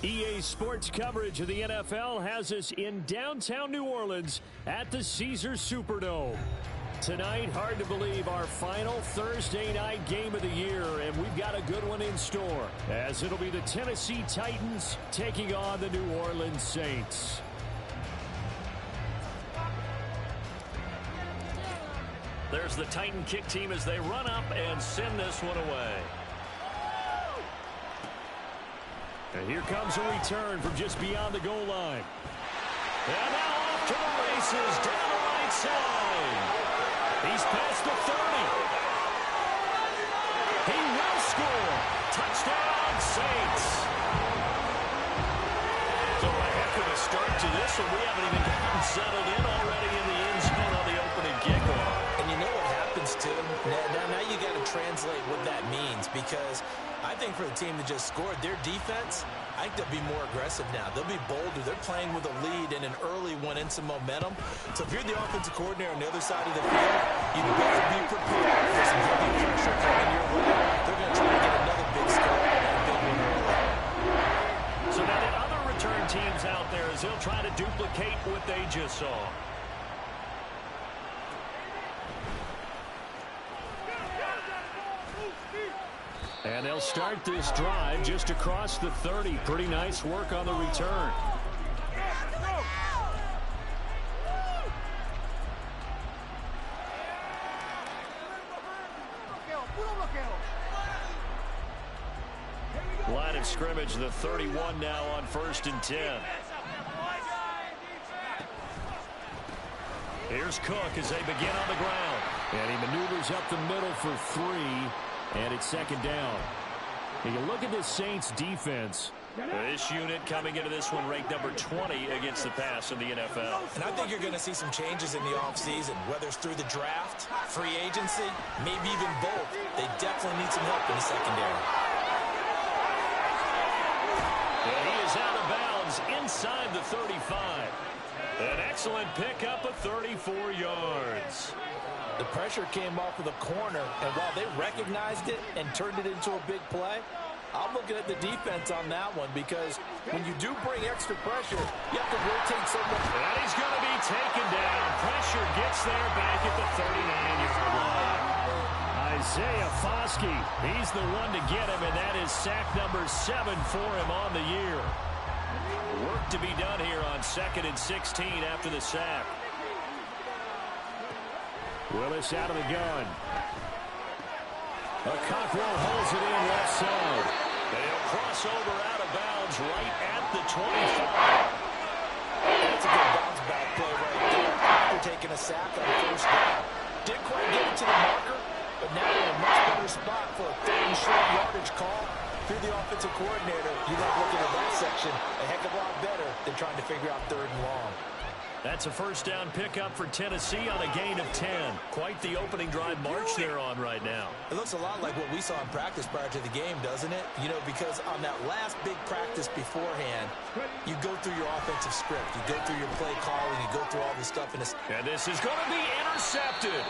EA Sports coverage of the NFL has us in downtown New Orleans at the Caesars Superdome. Tonight, hard to believe, our final Thursday night game of the year, and we've got a good one in store, as it'll be the Tennessee Titans taking on the New Orleans Saints. There's the Titan kick team as they run up and send this one away. And here comes a return from just beyond the goal line. And now off to the races down the right side. He's past the 30. He will score. Touchdown, Saints. So a heck of a start to this one. We haven't even gotten settled in already in the end zone on the opening kickoff. And you know what happens, too? Now you got to translate what that means, because I think for the team that just scored, their defense, I think they'll be more aggressive now. They'll be bolder. They're playing with a lead and an early one and some momentum. So if you're the offensive coordinator on the other side of the field, you better be prepared for some heavy pressure coming your way. They're going to try to get another big score and a big one early. So now the other return teams out there as they'll try to duplicate what they just saw. And they'll start this drive just across the 30. Pretty nice work on the return. Line of scrimmage, the 31 now on 1st and 10. Here's Cook as they begin on the ground. And he maneuvers up the middle for 3. And it's 2nd down. And you look at this Saints defense. This unit coming into this one ranked number 20 against the pass in the NFL. And I think you're going to see some changes in the offseason, whether it's through the draft, free agency, maybe even both. They definitely need some help in the secondary. And he is out of bounds inside the 35. An excellent pickup of 34 yards. The pressure came off of the corner, and while they recognized it and turned it into a big play, I'm looking at the defense on that one, because when you do bring extra pressure, you have to rotate so much. And he's going to be taken down. Pressure gets there back at the 39-yard line. Isaiah Foskey, he's the one to get him, and that is sack number 7 for him on the year. Work to be done here on 2nd and 16 after the sack. Willis out of the gun. A Cockrell holds it in left side. They'll cross over out of bounds right at the 25. That's a good bounce back play right there after taking a sack on 1st down. Didn't quite get it to the marker, but now they're in a much better spot for a 3rd and short yardage call. If you're the offensive coordinator, you like looking at that section a heck of a lot better than trying to figure out 3rd and long. That's a 1st down pickup for Tennessee on a gain of 10. Quite the opening drive march they're on right now. It looks a lot like what we saw in practice prior to the game, doesn't it? You know, because on that last big practice beforehand, you go through your offensive script. You go through your play calling. You go through all the stuff. And this is going to be intercepted.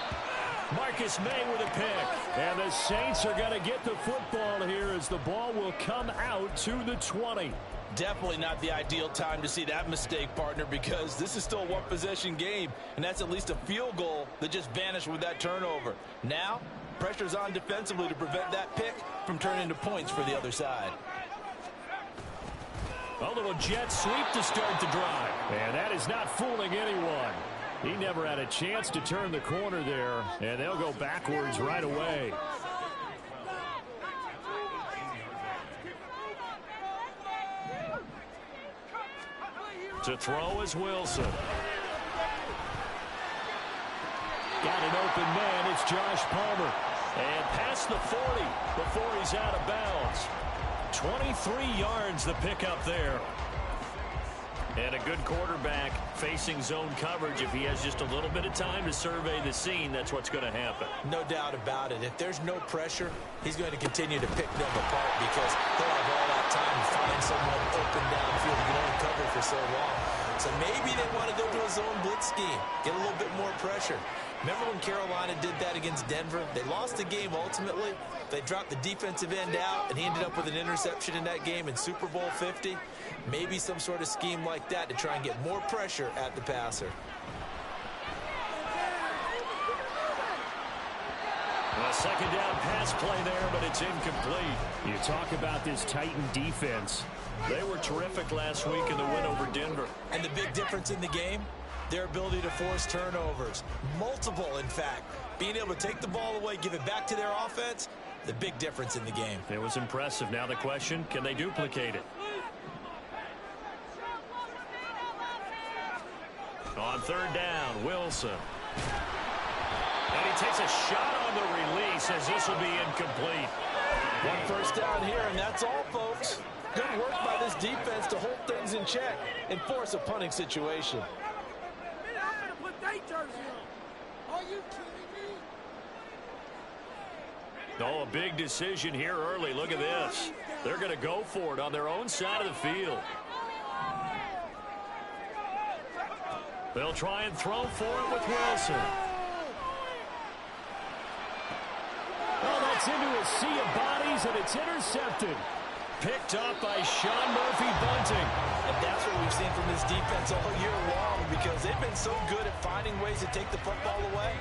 Marcus May with a pick. And the Saints are going to get the football here as the ball will come out to the 20. Definitely not the ideal time to see that mistake, partner, because this is still a one-possession game, and that's at least a field goal that just vanished with that turnover. Now, pressure's on defensively to prevent that pick from turning into points for the other side. A little jet sweep to start the drive. And that is not fooling anyone. He never had a chance to turn the corner there, and they'll go backwards right away. To throw is Wilson. Got an open man. It's Josh Palmer. And past the 40 before he's out of bounds. 23 yards the pickup there. And a good quarterback facing zone coverage. If he has just a little bit of time to survey the scene, that's what's going to happen. No doubt about it. If there's no pressure, he's going to continue to pick them apart, because he'll have all that time to find someone open downfield. You can only cover for so long. So maybe they want to go to a zone blitz scheme, get a little bit more pressure. Remember when Carolina did that against Denver? They lost the game ultimately. They dropped the defensive end out, and he ended up with an interception in that game in Super Bowl 50. Maybe some sort of scheme like that to try and get more pressure at the passer. A second down pass play there, but it's incomplete. You talk about this Titan defense. They were terrific last week in the win over Denver. And the big difference in the game, their ability to force turnovers. Multiple, in fact. Being able to take the ball away, give it back to their offense, the big difference in the game. It was impressive. Now the question, can they duplicate it? On third down, Wilson. And he takes a shot on the release as this will be incomplete. One first down here, and that's all, folks. Good work by this defense to hold things in check and force a punting situation. Oh, a big decision here early. Look at this. They're going to go for it on their own side of the field. They'll try and throw for it with Wilson. Oh, that's into a sea of bodies, and it's intercepted. Picked up by Sean Murphy-Bunting. And that's what we've seen from this defense all year long, because they've been so good at finding ways to take the football away.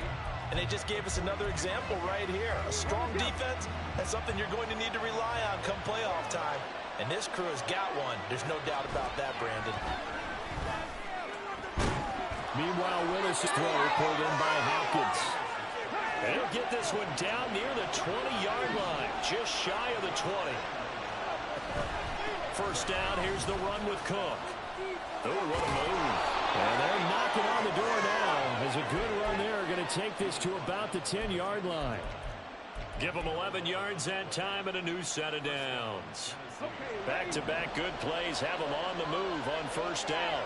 And they just gave us another example right here. A strong defense, that's something you're going to need to rely on come playoff time. And this crew has got one. There's no doubt about that, Brandon. Meanwhile, Willis' throw pulled in by Hopkins. And he'll get this one down near the 20-yard line, just shy of the 20. First down, here's the run with Cook. Oh, what a move. And they're knocking on the door now. As a good run there, going to take this to about the 10-yard line. Give them 11 yards that time and a new set of downs. Back-to-back good plays have them on the move on first down.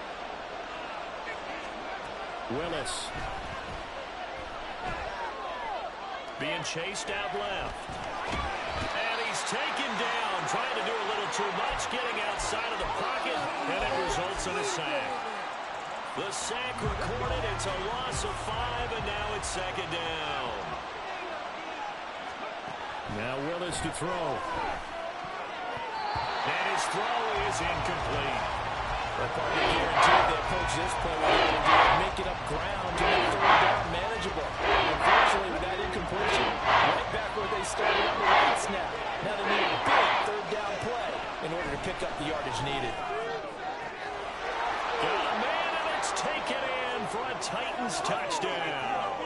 Willis. Being chased out left. And he's taken down, trying to do a little too much, getting outside of the pocket, and it results in a sack. The sack recorded, it's a loss of 5, and now it's second down. Now Willis to throw. And his throw is incomplete. Well, partly guaranteed they approach this play with making up ground to make third down manageable. Unfortunately, with that incompletion, right back where they started on the last snap. Now they need a big third down play in order to pick up the yardage needed. Got a man, and it's taken in for a Titans touchdown.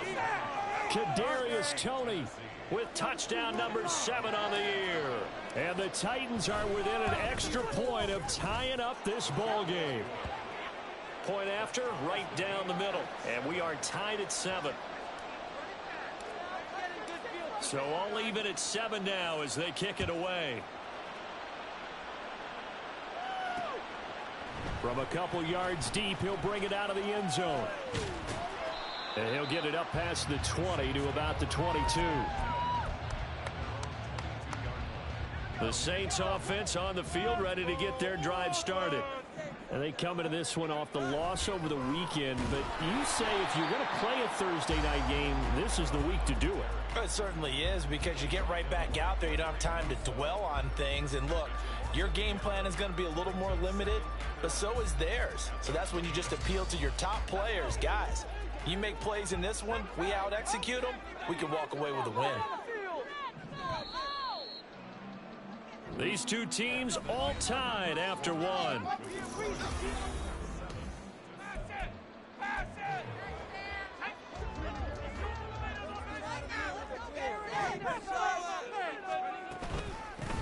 Kadarius Toney with touchdown number 7 on the year. And the Titans are within an extra point of tying up this ball game. Point after, right down the middle. And we are tied at 7. So all even at 7 now as they kick it away. From a couple yards deep, he'll bring it out of the end zone. And he'll get it up past the 20 to about the 22. The Saints offense on the field, ready to get their drive started. And they come into this one off the loss over the weekend. But you say if you're going to play a Thursday night game, this is the week to do it. It certainly is, because you get right back out there. You don't have time to dwell on things. And look, your game plan is going to be a little more limited, but so is theirs. So that's when you just appeal to your top players. Guys, you make plays in this one, we out-execute them, we can walk away with a win. These two teams all tied after one.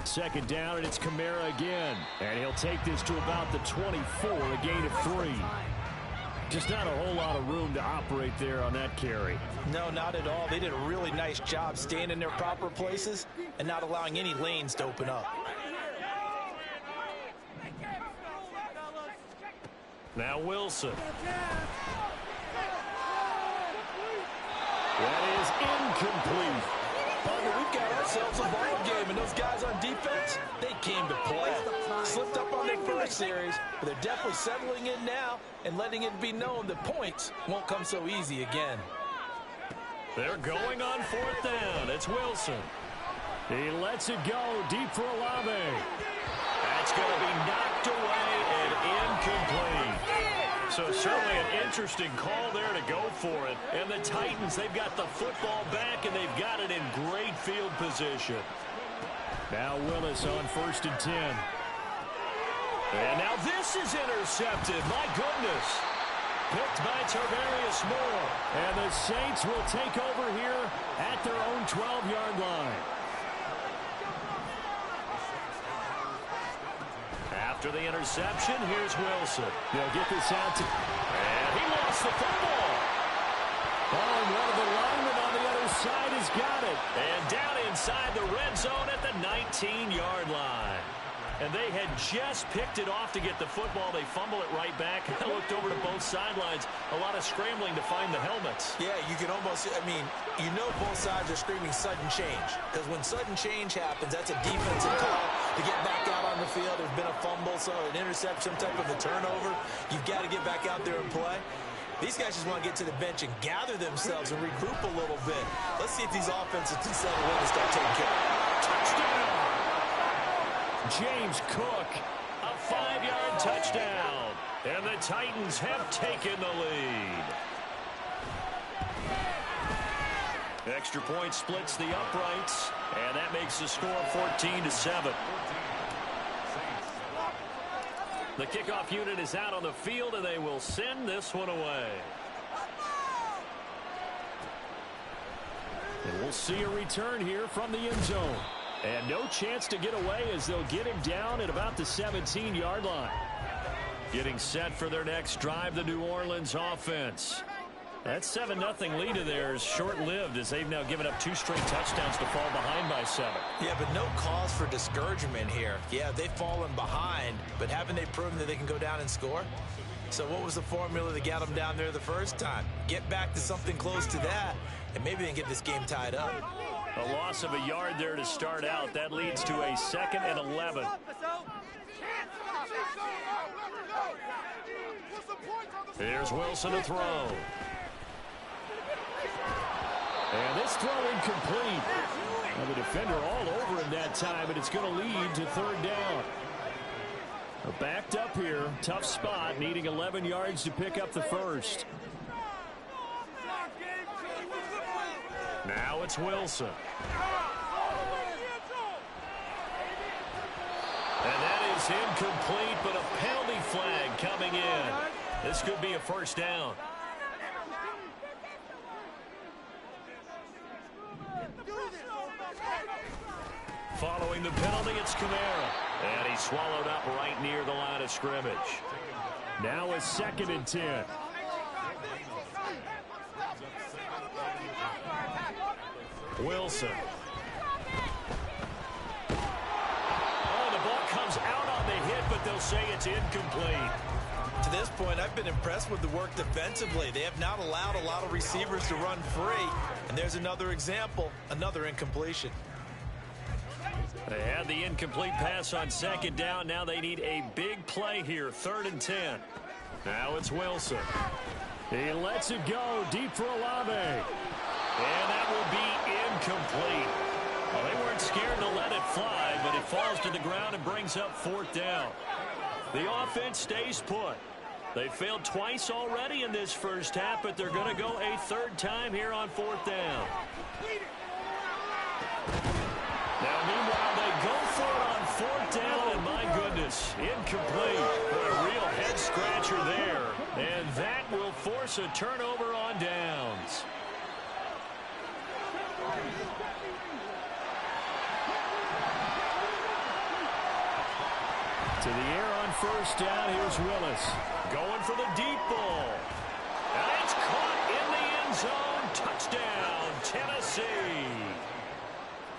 Second down, and it's Kamara again. And he'll take this to about the 24, a gain of 3. Just not a whole lot of room to operate there on that carry. No, not at all. They did a really nice job staying in their proper places and not allowing any lanes to open up. Now Wilson. That is incomplete. Partner, we've got ourselves a ball game, and those guys on defense, they came to play. Slipped up on their first series, but they're definitely settling in now and letting it be known that points won't come so easy again. They're going on 4th down. It's Wilson. He lets it go deep for Olave. That's going to be knocked away and incomplete. So certainly an interesting call there to go for it. And the Titans, they've got the football back, and they've got it in great field position. Now Willis on 1st and 10. And now this is intercepted. My goodness. Picked by Tarvarius Moore. And the Saints will take over here at their own 12-yard line. After the interception, here's Wilson. They'll get this out to... And he lost the football. Oh, and one of the linemen on the other side has got it. And down inside the red zone at the 19-yard line. And they had just picked it off to get the football. They fumble it right back. I looked over to both sidelines. A lot of scrambling to find the helmets. Yeah, you can almost, I mean, you know both sides are screaming sudden change. Because when sudden change happens, that's a defensive call to get back out on the field. There's been a fumble, so an interception, some type of a turnover. You've got to get back out there and play. These guys just want to get to the bench and gather themselves and regroup a little bit. Let's see if these offenses can settle in and start taking care of it. Touchdown! James Cook, a 5-yard touchdown. And the Titans have taken the lead. Extra point splits the uprights, and that makes the score 14-7. The kickoff unit is out on the field, and they will send this one away. And we'll see a return here from the end zone. And no chance to get away as they'll get him down at about the 17-yard line. Getting set for their next drive, the New Orleans offense. That 7-0 lead of theirs short-lived as they've now given up 2 straight touchdowns to fall behind by 7. Yeah, but no cause for discouragement here. Yeah, they've fallen behind, but haven't they proven that they can go down and score? So what was the formula that got them down there the first time? Get back to something close to that, and maybe they can get this game tied up. A loss of a yard there to start out. That leads to a 2nd and 11. Here's Wilson to throw. And this throw incomplete. Well, the defender all over him that time, and it's going to lead to 3rd down. Backed up here. Tough spot, needing 11 yards to pick up the first. Now it's Wilson. And that is incomplete, but a penalty flag coming in. This could be a 1st down. Following the penalty, it's Kamara. And he's swallowed up right near the line of scrimmage. Now a 2nd and 10. Wilson. Oh, the ball comes out on the hit, but they'll say it's incomplete. To this point, I've been impressed with the work defensively. They have not allowed a lot of receivers to run free. And there's another example, another incompletion. They had the incomplete pass on 2nd down. Now they need a big play here, 3rd and 10. Now it's Wilson. He lets it go deep for Olave. And that will be incomplete. Well, they weren't scared to let it fly, but it falls to the ground and brings up 4th down. The offense stays put. They failed twice already in this first half, but they're going to go a 3rd time here on 4th down. Now, meanwhile, they go for it on 4th down, and my goodness, incomplete. A real head-scratcher there. And that will force a turnover on downs. To the air on 1st down, here's Willis. Going for the deep ball. And it's caught in the end zone. Touchdown, Tennessee.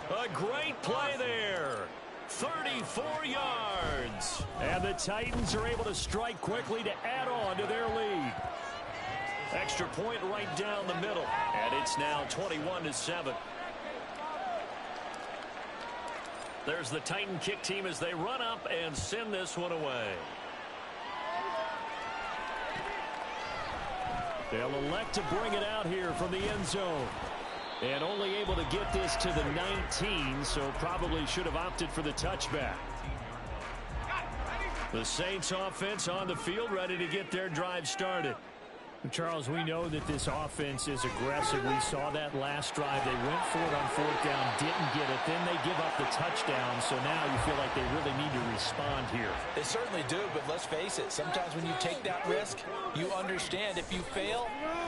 A great play there. 34 yards. And the Titans are able to strike quickly to add on to their lead. Extra point right down the middle. And it's now 21-7. There's the Titan kick team as they run up and send this one away. They'll elect to bring it out here from the end zone. And only able to get this to the 19, so probably should have opted for the touchback. The Saints offense on the field, ready to get their drive started. Charles, we know that this offense is aggressive. We saw that last drive. They went for it on fourth down, didn't get it. Then they give up the touchdown. So now you feel like they really need to respond here. They certainly do, but let's face it. Sometimes when you take that risk, you understand if you fail,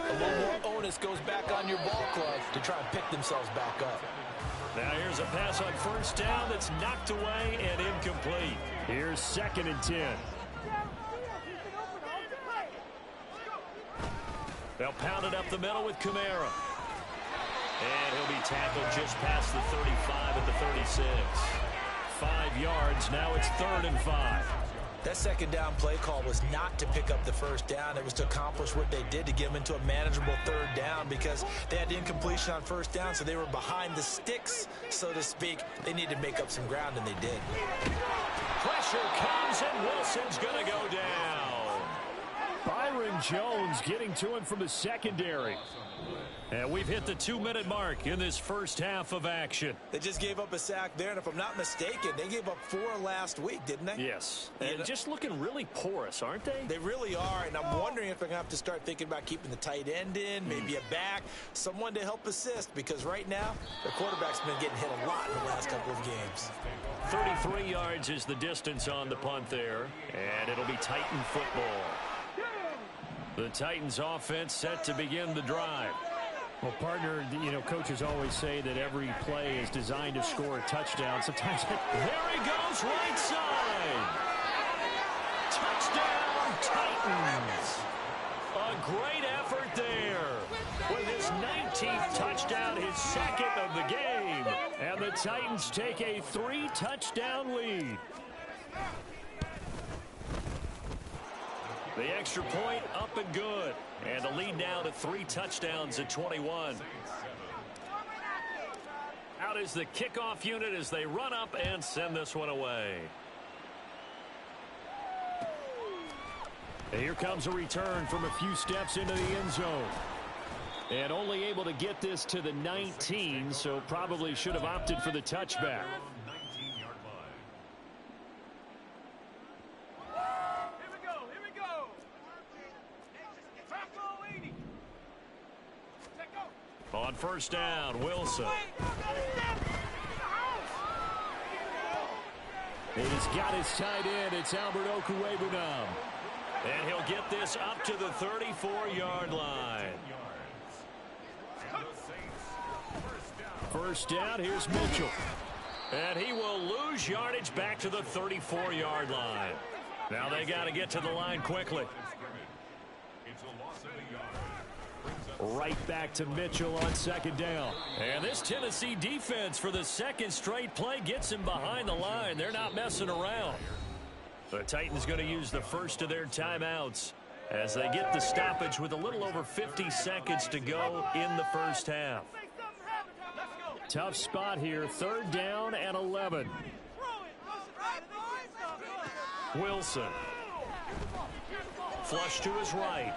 a little more onus goes back on your ball club to try and pick themselves back up. Now here's a pass on first down that's knocked away and incomplete. Here's 2nd and 10. They'll pound it up the middle with Kamara. And he'll be tackled just past the 35 at the 36. 5 yards. Now it's 3rd and 5. That second down play call was not to pick up the first down. It was to accomplish what they did, to get them into a manageable 3rd down, because they had the incompletion on first down, so they were behind the sticks, so to speak. They needed to make up some ground, and they did. Pressure comes, and Wilson's going to go down. Byron Jones getting to him from the secondary. And we've hit the 2-minute mark in this first half of action. They just gave up a sack there, and if I'm not mistaken, they gave up 4 last week, didn't they? Yes. And just looking really porous, aren't they? They really are, and I'm wondering if they're going to have to start thinking about keeping the tight end in, maybe a back, someone to help assist, because right now, their quarterback's been getting hit a lot in the last couple of games. 33 yards is the distance on the punt there, and it'll be Titan football. The Titans offense set to begin the drive. Well, partner, you know, coaches always say that every play is designed to score a touchdown. Sometimes there he goes, right side. Touchdown, Titans. A great effort there. With his 19th touchdown, his 2nd of the game. And the Titans take a 3-touchdown lead. The extra point up and good. And the lead now to 3 touchdowns at 21. Out is the kickoff unit as they run up and send this one away. And here comes a return from a few steps into the end zone. And only able to get this to the 19, so probably should have opted for the touchback. On first down, Wilson. He's got his tight end. It's Albert Okwuegbunam. And he'll get this up to the 34-yard line. First down, here's Mitchell. And he will lose yardage back to the 34-yard line. Now they got to get to the line quickly. Right back to Mitchell on second down. And this Tennessee defense for the 2nd straight play gets him behind the line. They're not messing around. The Titans going to use the first of their timeouts as they get the stoppage with a little over 50 seconds to go in the first half. Tough spot here. 3rd down and 11. Wilson. Flush to his right.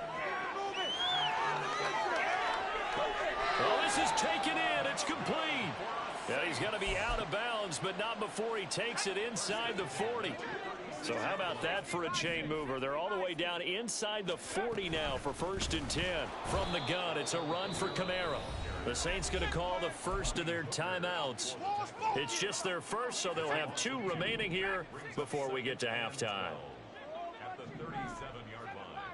Well, this is taken in. It's complete. And he's going to be out of bounds, but not before he takes it inside the 40. So how about that for a chain mover? They're all the way down inside the 40 now for 1st and 10. From the gun, it's a run for Kamara. The Saints going to call the first of their timeouts. It's just their first, so they'll have 2 remaining here before we get to halftime. At the 37-yard line.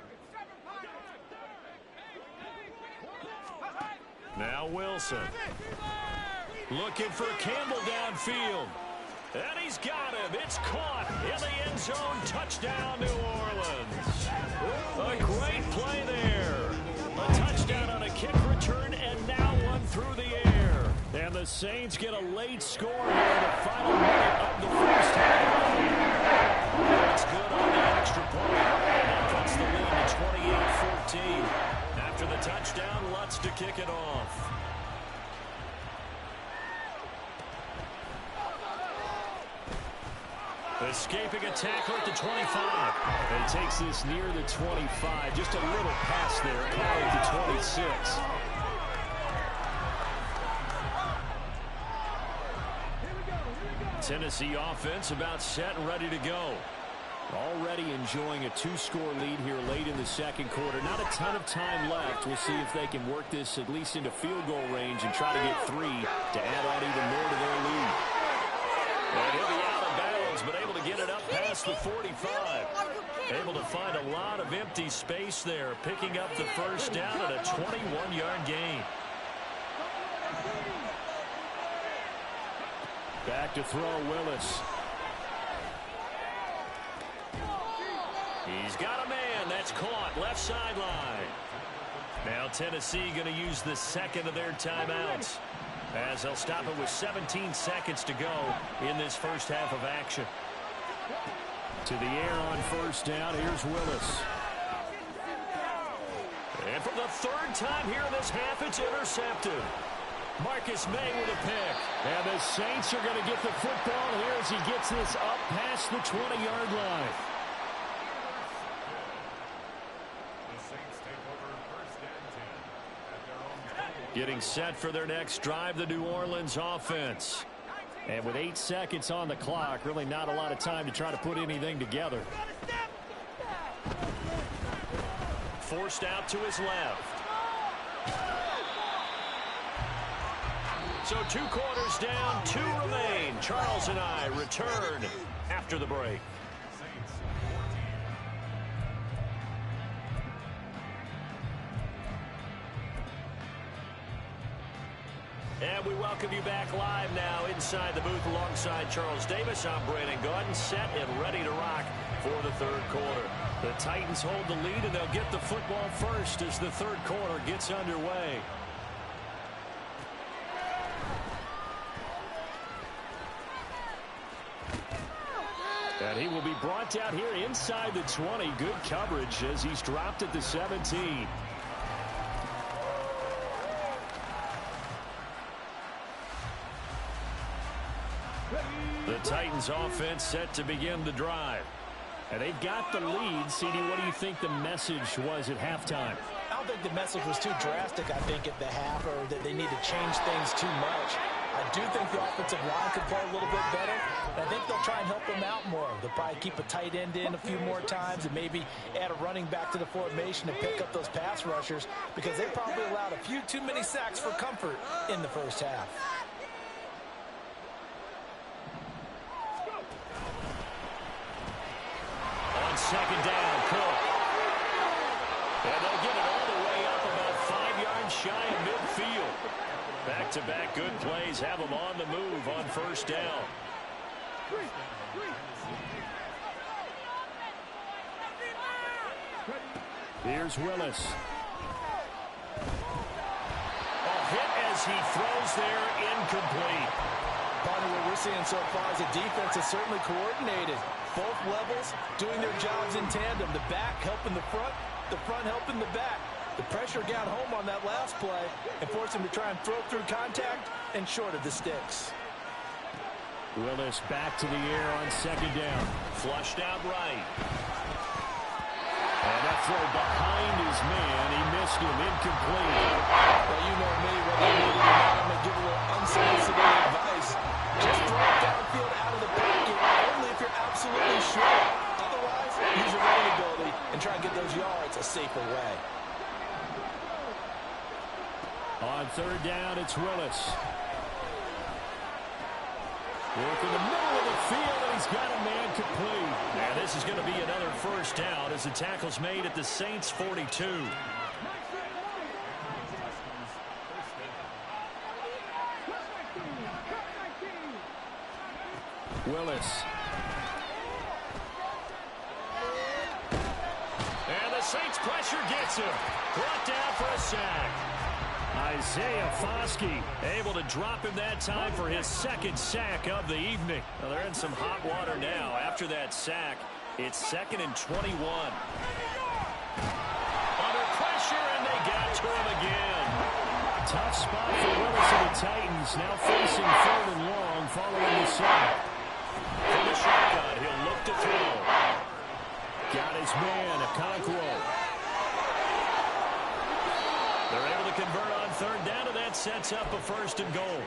Now Wilson. Looking for Campbell downfield. And he's got him. It's caught in the end zone. Touchdown, New Orleans. A great play there. A touchdown on a kick return, and now one through the air. And the Saints get a late score here in the final minute of the first half. It's good on the extra point. That puts the lead to 28-14. After the touchdown, Lutz to kick it off. Escaping a tackle at the 25. And he takes this near the 25. Just a little pass there. Call it the 26. Tennessee offense about set and ready to go. Already enjoying a 2-score lead here late in the second quarter. Not a ton of time left. We'll see if they can work this at least into field goal range and try to get 3 to add on even more to their lead. And he'll be out of bounds, but able to get it up past the 45. Able to find a lot of empty space there, picking up the first down at a 21-yard gain. Back to throw, Willis. He's got a man. That's caught. Left sideline. Now Tennessee going to use the second of their timeouts, as they'll stop it with 17 seconds to go in this first half of action. To the air on first down. Here's Willis. And for the third time here in this half, it's intercepted. Marcus May with a pick. And the Saints are going to get the football here as he gets this up past the 20-yard line. Getting set for their next drive, the New Orleans offense. And with 8 seconds on the clock, really not a lot of time to try to put anything together. Forced out to his left. So 2 quarters down, 2 remain. Charles and I return after the break. And we welcome you back live now inside the booth alongside Charles Davis. I'm Brandon Gaudin, set and ready to rock for the third quarter. The Titans hold the lead, and they'll get the football first as the third quarter gets underway. And he will be brought down here inside the 20. Good coverage as he's dropped at the 17. The Titans offense set to begin the drive. And they've got the lead. CD, what do you think the message was at halftime? I don't think the message was too drastic, I think, at the half, or that they need to change things too much. I do think the offensive line could play a little bit better. And I think they'll try and help them out more. They'll probably keep a tight end in a few more times and maybe add a running back to the formation to pick up those pass rushers, because they probably allowed a few too many sacks for comfort in the first half. On second down, Cook. And they'll get it all the way up about 5 yards shy of midfield. Back-to-back good plays have them on the move on first down. Here's Willis. A hit as he throws there, incomplete. Partner, what we're seeing so far is the defense is certainly coordinated. Both levels doing their jobs in tandem. The back helping the front helping the back. The pressure got home on that last play and forced him to try and throw through contact and short of the sticks. Willis back to the air on second down. Flushed out right. And that throw behind his man. He missed him, incomplete. Well, you know me, whether you need it or not, I'm going to give a little unsolicited advice. Just throw it downfield out of the pocket, only if you're absolutely sure. Otherwise, use your running ability and try and get those yards a safer way. On third down, it's Willis. Work in the middle of the field, and he's got a man complete. And this is going to be another first down as the tackle's made at the Saints' 42. Willis. And the Saints pressure gets him. Brought down for a sack. Isaiah Foskey able to drop him that time for his second sack of the evening. Well, they're in some hot water now. After that sack, it's 2nd and 21. Under pressure, and they got to him again. Tough spot for Willis and the Titans. Now facing 3rd and long following the sack. From the shotgun, he'll look to throw. Got his man, Okonkwo. They're able to convert on third down, and that sets up a 1st and goal.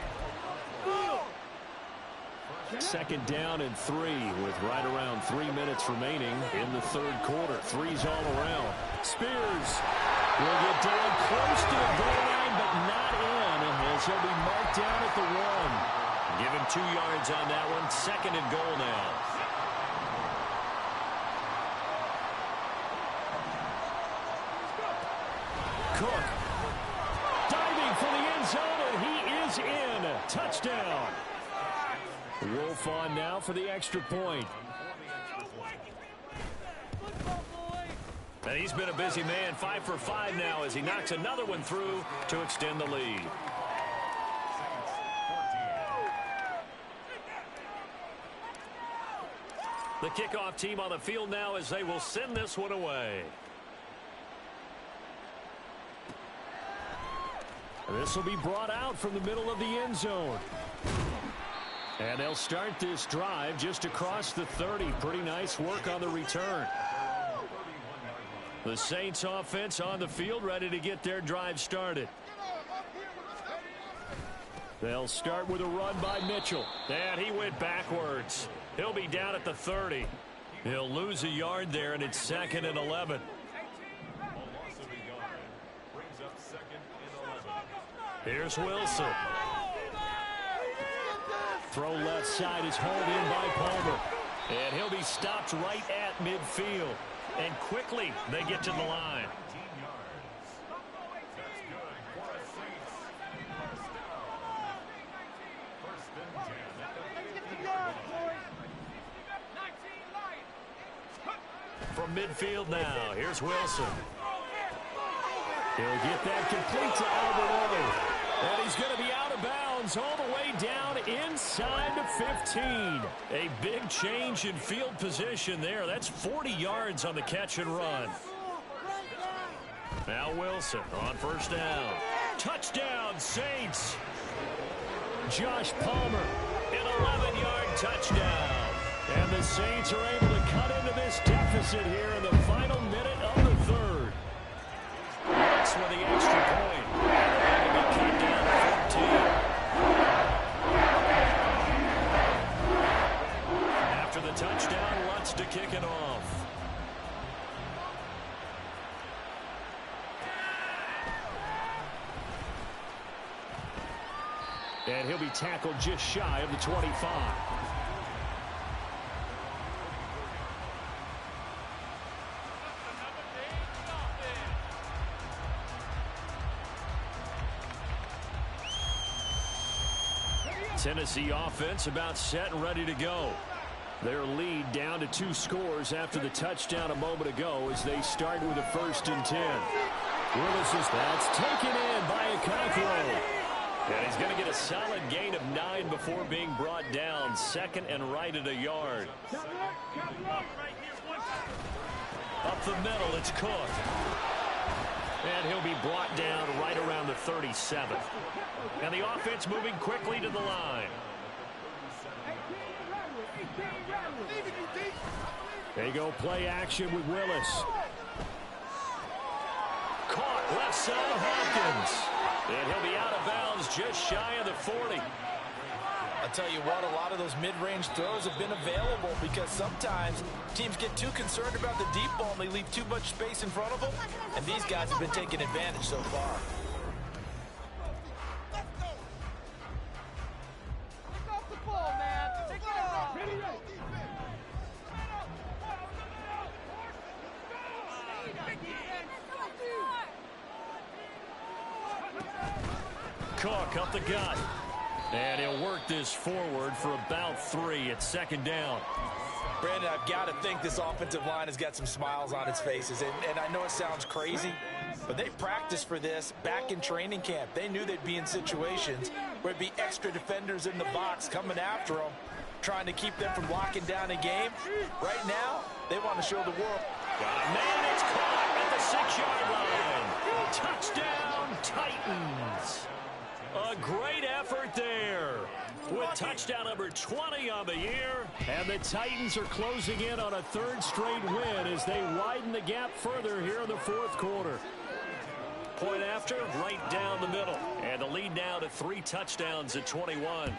Second down and 3 with right around 3 minutes remaining in the third quarter. Threes all around. Spears will get down close to the goal line, but not in, as he'll be marked down at the 1. Give him 2 yards on that one. Second and goal now. Cook diving for the end zone, and he is in. Touchdown. Wolf on now for the extra point. And he's been a busy man, 5 for 5 now as he knocks another one through to extend the lead. The kickoff team on the field now as they will send this one away. This will be brought out from the middle of the end zone. And they'll start this drive just across the 30. Pretty nice work on the return. The Saints offense on the field, ready to get their drive started. They'll start with a run by Mitchell. And he went backwards. He'll be down at the 30. He'll lose a yard there, and it's 2nd and 11. Here's Wilson. Throw left side is hauled in by Palmer. And he'll be stopped right at midfield. And quickly they get to the line. From midfield now, here's Wilson. He'll get that complete to Alvarado. And he's going to be out of bounds all the way down inside the 15. A big change in field position there. That's 40 yards on the catch and run. Now Wilson on first down. Touchdown, Saints. Josh Palmer, an 11-yard touchdown. And the Saints are able to cut into this deficit here in the final minute of the third. That's for the extra point. And they'll be cut down to 14. After the touchdown, Lutz to kick it off. And he'll be tackled just shy of the 25. Tennessee offense about set and ready to go. Their lead down to 2 scores after the touchdown a moment ago as they start with a 1st and 10. Willis is that's taken in by Okonkwo. And he's going to get a solid gain of 9 before being brought down. 2nd and right at a yard. Up the middle, it's Cook. And he'll be brought down right around the 37. And the offense moving quickly to the line. They go play action with Willis. Caught left side, Hopkins. And he'll be out of bounds just shy of the 40. I'll tell you what, a lot of those mid-range throws have been available because sometimes teams get too concerned about the deep ball and they leave too much space in front of them. And these guys have been taking advantage so far. Cook up the gut. And he'll work this forward for about 3 at 2nd down. Brandon, I've got to think this offensive line has got some smiles on its faces. And I know it sounds crazy, but they practiced for this back in training camp. They knew they'd be in situations where it'd be extra defenders in the box coming after them, trying to keep them from locking down a game. Right now, they want to show the world. Got a man, it's caught at the 6-yard line. Touchdown, Titans. A great effort there with touchdown number 20 on the year. And the Titans are closing in on a 3rd straight win as they widen the gap further here in the 4th quarter. Point after, right down the middle. And the lead now to 3 touchdowns at 21.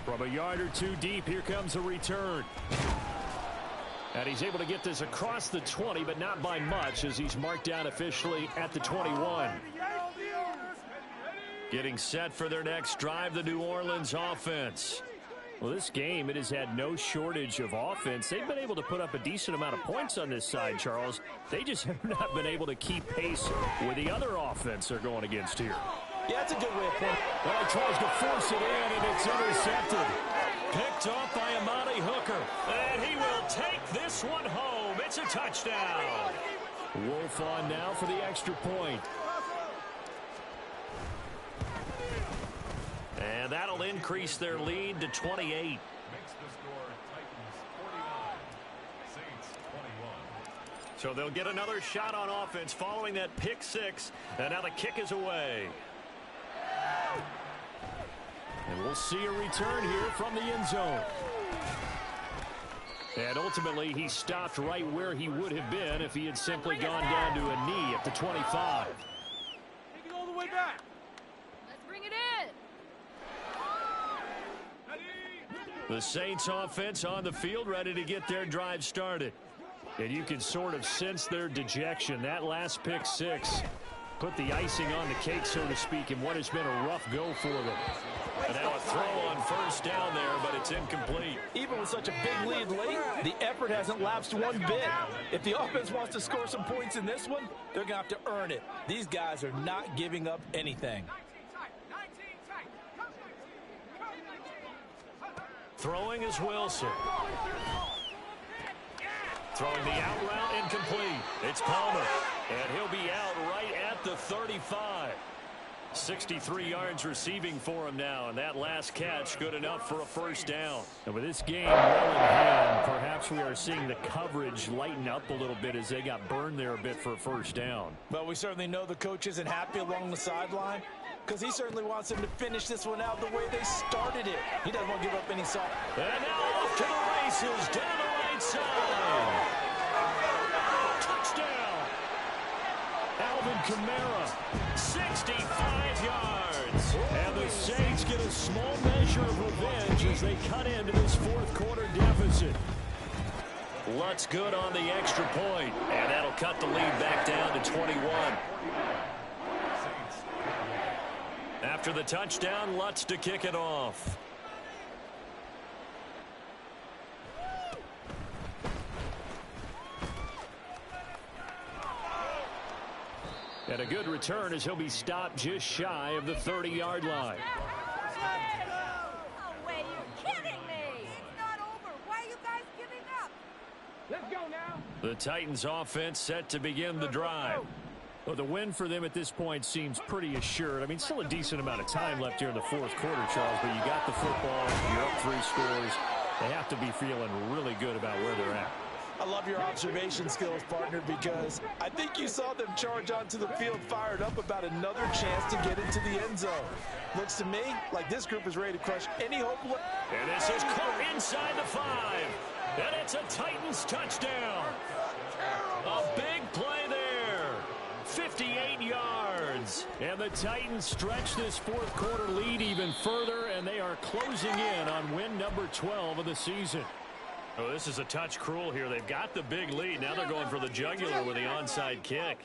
From a yard or two deep, here comes a return. And he's able to get this across the 20, but not by much, as he's marked down officially at the 21. Getting set for their next drive, the New Orleans offense. Well, this game, it has had no shortage of offense. They've been able to put up a decent amount of points on this side, Charles. They just have not been able to keep pace with the other offense they're going against here. Yeah, that's a good way of putting it. Well, he tries to force it in, and it's intercepted. Picked off by Amani Hooker. And he will take this one home. It's a touchdown. Wolf on now for the extra point. And that'll increase their lead to 28. Makes the score Titans 49, Saints 21. So they'll get another shot on offense following that pick six. And now the kick is away. And we'll see a return here from the end zone. And ultimately, he stopped right where he would have been if he had simply gone down to a knee at the 25. Take it all the way back. Let's bring it in. The Saints offense on the field, ready to get their drive started. And you can sort of sense their dejection. That last pick six put the icing on the cake, so to speak, in what has been a rough go for them. And now a throw on first down there, but it's incomplete. Even with such a big lead late, the effort hasn't lapsed one bit. If the offense wants to score some points in this one, they're going to have to earn it. These guys are not giving up anything. Throwing is Wilson. Throwing the out route, incomplete. It's Palmer, and he'll be out right at the 35. 63 yards receiving for him now, and that last catch good enough for a first down. And with this game well in hand, perhaps we are seeing the coverage lighten up a little bit as they got burned there a bit for a first down. But we certainly know the coach isn't happy along the sideline, because he certainly wants them to finish this one out the way they started it. He doesn't want to give up any salt. And now off to the races down the right side. Touchdown. Alvin Kamara, 65 yards. And the Saints get a small measure of revenge as they cut into this fourth quarter deficit. Lutz good on the extra point, and that'll cut the lead back down to 21. After the touchdown, Lutz to kick it off. And a good return as he'll be stopped just shy of the 30-yard line. No way, you're kidding me. It's not over. Why are you guys giving up? Let's go now. The Titans offense set to begin the drive. Well, the win for them at this point seems pretty assured. I mean, still a decent amount of time left here in the fourth quarter, Charles, but you got the football, you're up 3 scores. They have to be feeling really good about where they're at. I love your observation skills, partner, because I think you saw them charge onto the field fired up about another chance to get into the end zone. Looks to me like this group is ready to crush any hope. And this is caught inside the 5. And it's a Titans touchdown. A big play there. 58 yards. And the Titans stretch this fourth quarter lead even further, and they are closing in on win number 12 of the season. Oh, this is a touch cruel here. They've got the big lead. Now they're going for the jugular with the onside kick.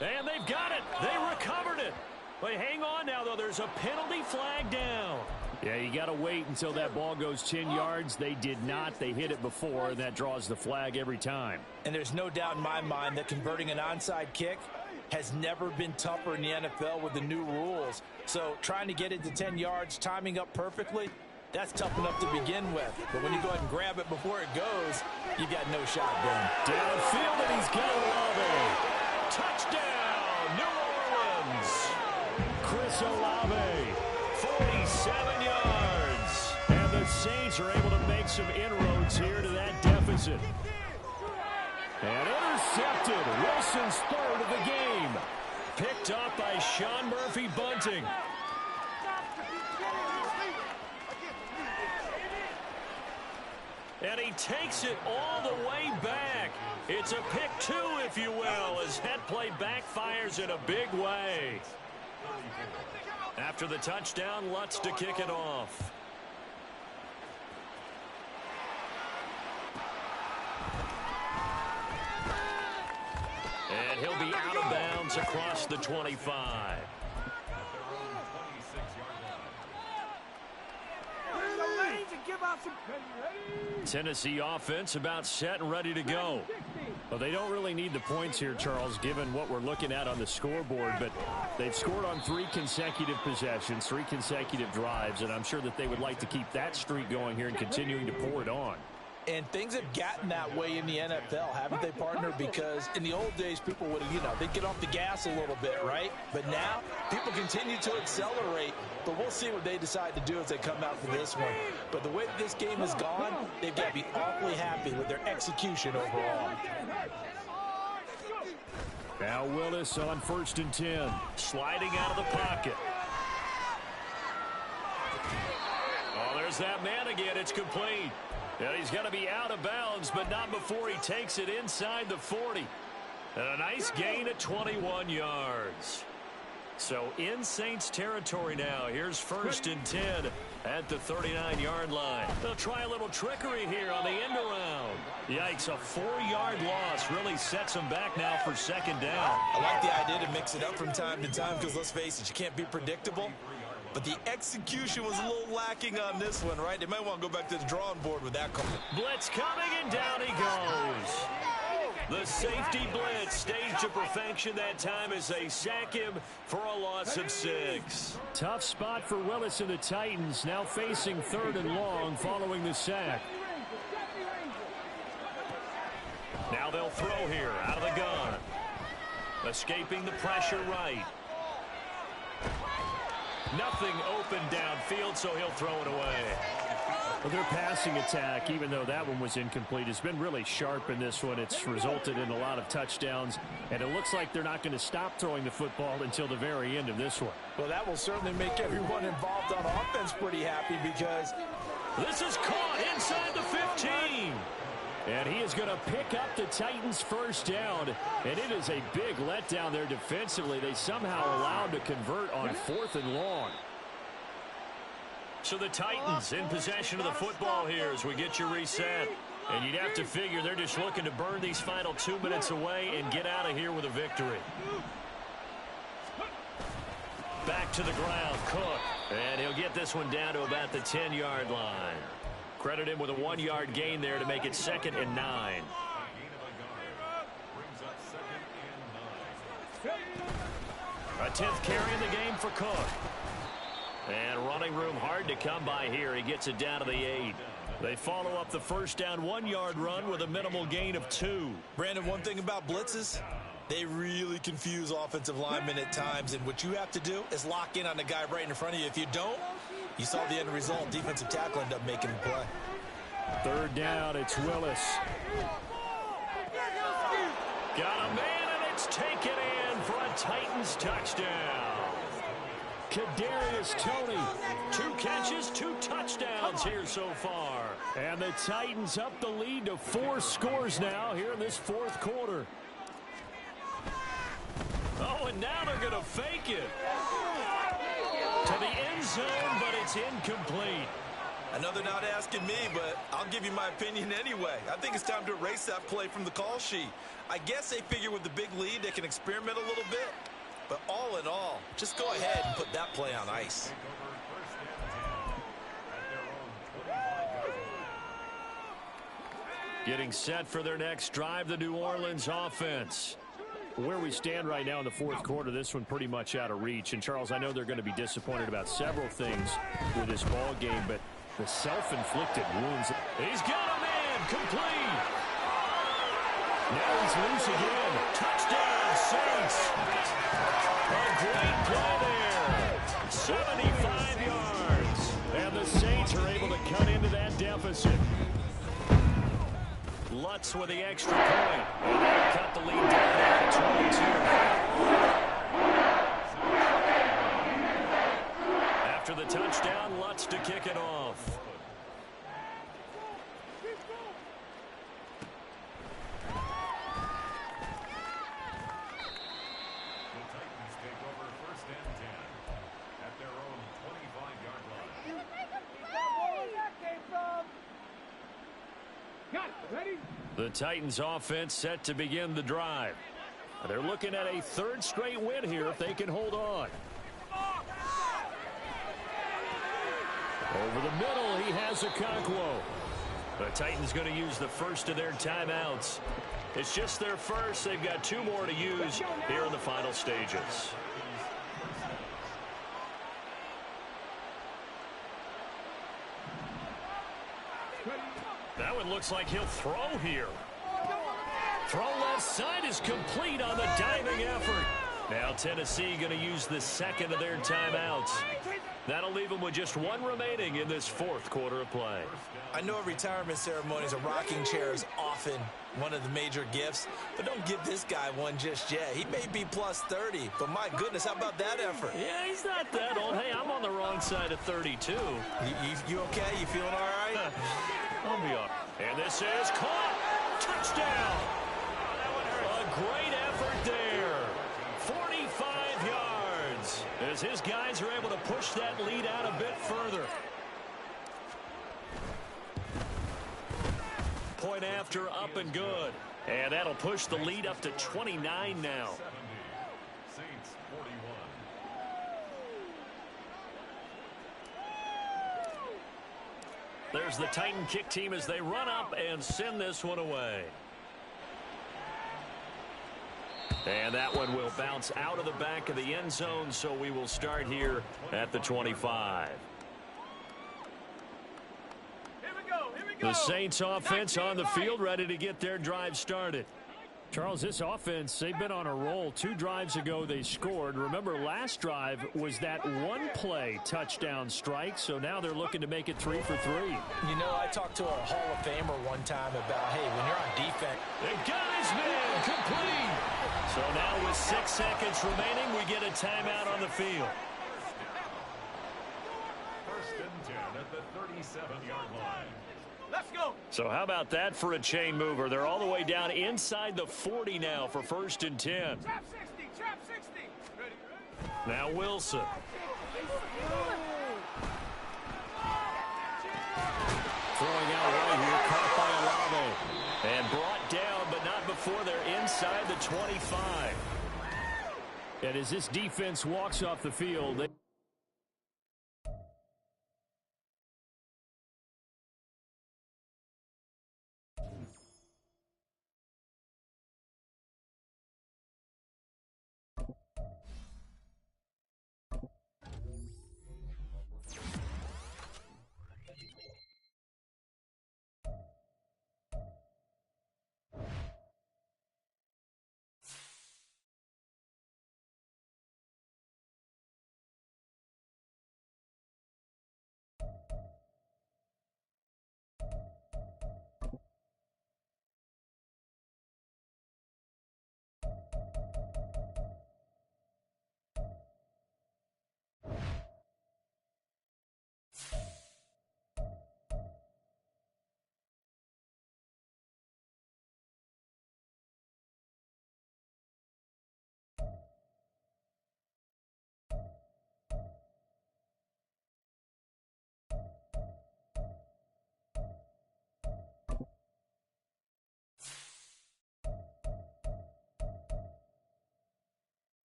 And they've got it. They recovered it. But hang on now, though. There's a penalty flag down. Yeah, you got to wait until that ball goes 10 yards. They did not. They hit it before, and that draws the flag every time. And there's no doubt in my mind that converting an onside kick has never been tougher in the NFL with the new rules. So trying to get it to 10 yards, timing up perfectly, that's tough enough to begin with. But when you go ahead and grab it before it goes, you've got no shot then. Downfield, and he's got Olave. Touchdown, New Orleans. Chris Olave, 47 yards. And the Saints are able to make some inroads here to that deficit. And intercepted. Wilson's third of the game. Picked up by Sean Murphy-Bunting. And he takes it all the way back. It's a pick 2, if you will, as that play backfires in a big way. After the touchdown, Lutz to kick it off. And he'll be out of bounds across the 25. Tennessee offense about set and ready to go. Well, they don't really need the points here, Charles, given what we're looking at on the scoreboard, but they've scored on 3 consecutive possessions, 3 consecutive drives, and I'm sure that they would like to keep that streak going here and continuing to pour it on. And things have gotten that way in the NFL, haven't they, partner? Because in the old days, people would, they'd get off the gas a little bit, right? But now, people continue to accelerate. But we'll see what they decide to do as they come out for this one. But the way that this game has gone, they've got to be awfully happy with their execution overall. Now Willis on 1st and 10. Sliding out of the pocket. Oh, there's that man again. It's complete. Yeah, he's got to be out of bounds, but not before he takes it inside the 40. And a nice gain at 21 yards. So in Saints territory now. Here's 1st and 10 at the 39-yard line. They'll try a little trickery here on the end around. Yikes, a 4-yard loss really sets them back now for 2nd down. I like the idea to mix it up from time to time because, let's face it, you can't be predictable. But the execution was a little lacking on this one, right? They might want to go back to the drawing board with that call. Blitz coming, and down he goes. The safety blitz staged to perfection that time as they sack him for a loss of 6. Tough spot for Willis and the Titans, now facing 3rd and long following the sack. Now they'll throw here out of the gun. Escaping the pressure right. Nothing open downfield, so he'll throw it away. Well, their passing attack, even though that one was incomplete, has been really sharp in this one. It's resulted in a lot of touchdowns, and it looks like they're not going to stop throwing the football until the very end of this one. Well, that will certainly make everyone involved on offense pretty happy because this is caught inside the 15. And he is going to pick up the Titans' 1st down, and it is a big letdown there defensively. They somehow allowed to convert on 4th and long. So the Titans in possession of the football here as we get you reset. And you'd have to figure they're just looking to burn these final 2 minutes away and get out of here with a victory. Back to the ground, Cook. And he'll get this one down to about the 10-yard line. Credit him with a 1-yard gain there to make it 2nd and 9. A 10th carry in the game for Cook. And running room hard to come by here. He gets it down to the 8. They follow up the 1st down 1-yard run with a minimal gain of 2. Brandon, one thing about blitzes, they really confuse offensive linemen at times. And what you have to do is lock in on the guy right in front of you. If you don't, you saw the end result. Defensive tackle ended up making the play. 3rd down, it's Willis. Got a man, and it's taken in for a Titans touchdown. Kadarius Toney. 2 catches, 2 touchdowns here so far. And the Titans up the lead to 4 scores now here in this 4th quarter. Oh, and now they're going to fake it. To the end zone, but it's incomplete. I know they're not asking me, but I'll give you my opinion anyway. I think it's time to erase that play from the call sheet. I guess they figure with the big lead they can experiment a little bit. But all in all, just go ahead and put that play on ice. Getting set for their next drive, the New Orleans offense. Where we stand right now in the 4th quarter, this one pretty much out of reach. And, Charles, I know they're going to be disappointed about several things with this ball game, but the self-inflicted wounds. He's got a man, complete. Now he's loose again. Touchdown, Saints. A great play there. 75 yards. And the Saints are able to cut into that deficit. Lutz with the extra point. And that'll cut the lead down to 22. After the touchdown, Lutz to kick it off. The Titans take over 1st and 10. The Titans offense set to begin the drive. They're looking at a third straight win here if they can hold on. Over the middle, he has Okonkwo. The Titans going to use the first of their timeouts. It's just their first. They've got 2 more to use here in the final stages. That one looks like he'll throw here. Throw left side is complete on the diving effort. Now Tennessee going to use the second of their timeouts. That'll leave them with just 1 remaining in this 4th quarter of play. I know a retirement ceremony is a rocking chair is often one of the major gifts, but don't give this guy one just yet. He may be plus 30, but my goodness, how about that effort? Yeah, he's not that old. Hey, I'm on the wrong side of 32. You okay? You feeling all right? I'll be all right. And this is caught. Touchdown. A great effort there. 45 yards as his guys are able to push that lead out a bit further. Point after, up and good. And that'll push the lead up to 29 now. Saints 41. There's the Titan kick team as they run up and send this one away. And that one will bounce out of the back of the end zone, so we will start here at the 25. The Saints offense on the field, ready to get their drive started. Charles, this offense, they've been on a roll. 2 drives ago they scored. Remember, last drive was that 1-play touchdown strike, so now they're looking to make it 3 for 3. You know, I talked to a Hall of Famer one time about, hey, when you're on defense. They got his man complete. So now with 6 seconds remaining, we get a timeout on the field. 1st and 10 at the 37-yard line. Let's go. So how about that for a chain mover? They're all the way down inside the 40 now for 1st and 10. Trap 60. Trap 60. Ready. Now Wilson. Throwing out right here, caught by Olave. And brought down, but not before they're inside the 25. And as this defense walks off the field, they